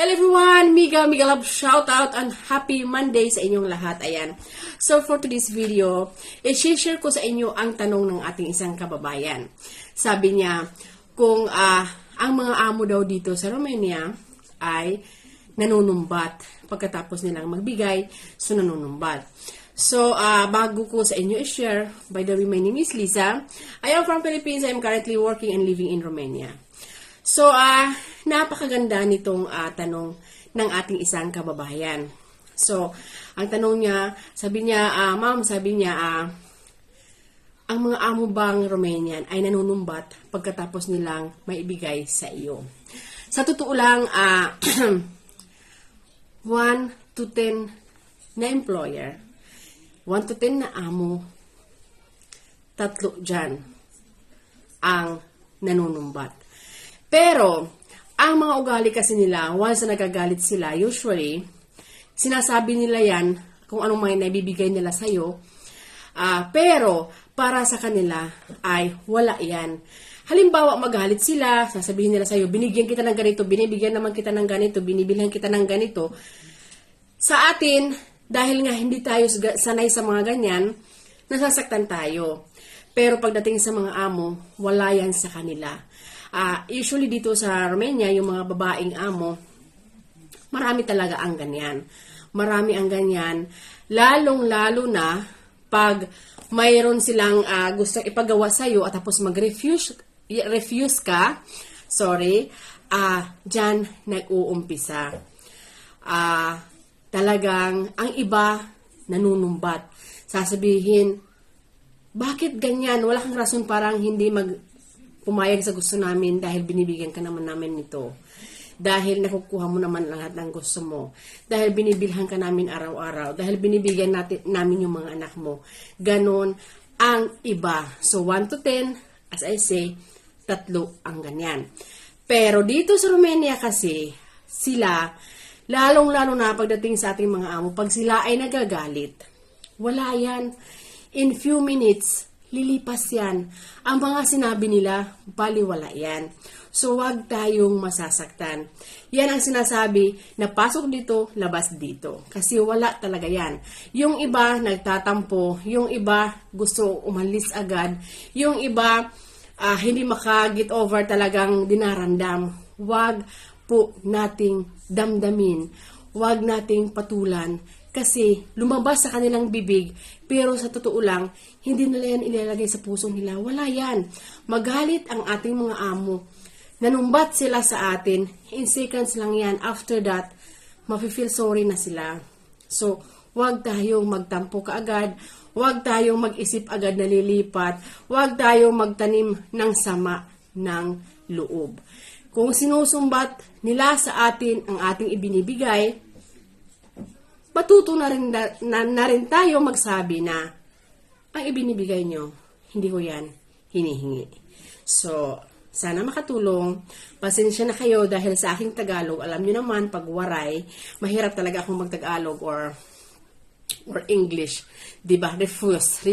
Hello everyone! Mega love shout out and happy Monday sa inyong lahat. Ayan. So for today's video, i-share ko sa inyo ang tanong ng ating isang kababayan. Sabi niya, kung ang mga amo daw dito sa Romania ay nanunumbat pagkatapos nilang magbigay, so nanunumbat. So, bago ko sa inyo i-share, by the way, my name is Lisa. I am from Philippines. I am currently working and living in Romania. So, napakaganda nitong tanong ng ating isang kababayan. So, ang tanong niya, sabi niya, ma'am, ang mga amo bang Romanian ay nanunumbat pagkatapos nilang maibigay sa iyo? Sa totoo lang, 1 to 10 na employer, 1 to 10 na amo, 3 dyan ang nanunumbat. Pero, ang mga ugali kasi nila, once na nagagalit sila, usually, sinasabi nila yan kung anong mga naibibigay nila sa'yo, pero para sa kanila ay wala yan. Halimbawa, magalit sila, sasabihin nila sa'yo, binigyan kita ng ganito, binibigyan naman kita ng ganito, binibilhan kita ng ganito. Sa atin, dahil nga hindi tayo sanay sa mga ganyan, nasasaktan tayo. Pero pagdating sa mga amo, wala yan sa kanila. Usually dito sa Romania, yung mga babaeng amo, marami talaga ang ganyan. Marami ang ganyan, lalong-lalo na pag mayroon silang gustong ipagawa sa'yo at tapos mag-refuse ka, dyan nag-uumpisa. Talagang ang iba nanunumbat. Sasabihin, bakit ganyan? Wala kang rason parang hindi pumayag sa gusto namin dahil binibigyan ka naman namin nito. Dahil nakukuha mo naman lahat ng gusto mo. Dahil binibilhan ka namin araw-araw. Dahil binibigyan namin yung mga anak mo. Ganon ang iba. So 1 to 10, as I say, 3 ang ganyan. Pero dito sa Romania kasi, sila, lalong-lalo na pagdating sa ating mga amo, pag sila ay nagagalit, wala yan. In few minutes, lilipas yan. Ang mga sinabi nila, baliwala yan. So, wag tayong masasaktan. Yan ang sinasabi na pasok dito, labas dito. Kasi wala talaga yan. Yung iba, nagtatampo. Yung iba, gusto umalis agad. Yung iba, hindi maka-get over talagang dinarandam. Wag po nating damdamin. Wag nating patulan. Kasi lumabas sa kanilang bibig, pero sa totoo lang, hindi nila yan ilalagay sa puso nila. Wala yan. Magalit ang ating mga amo. Nanumbat sila sa atin. In seconds lang yan. After that, mafe-feel sorry na sila. So, huwag tayong magtampo kaagad. Huwag tayong mag-isip agad na lilipat. Huwag tayong magtanim ng sama ng loob. Kung sinusumbat nila sa atin ang ating ibinibigay, matuto na rin tayo magsabi na ang ibinibigay nyo, hindi ko yan hinihingi. So, sana makatulong. Pasensya na kayo dahil sa aking Tagalog. Alam nyo naman, pag waray, mahirap talaga akong mag-Tagalog or English. Diba? Refuse.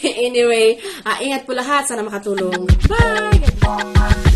Anyway, ingat po lahat. Sana makatulong. Bye!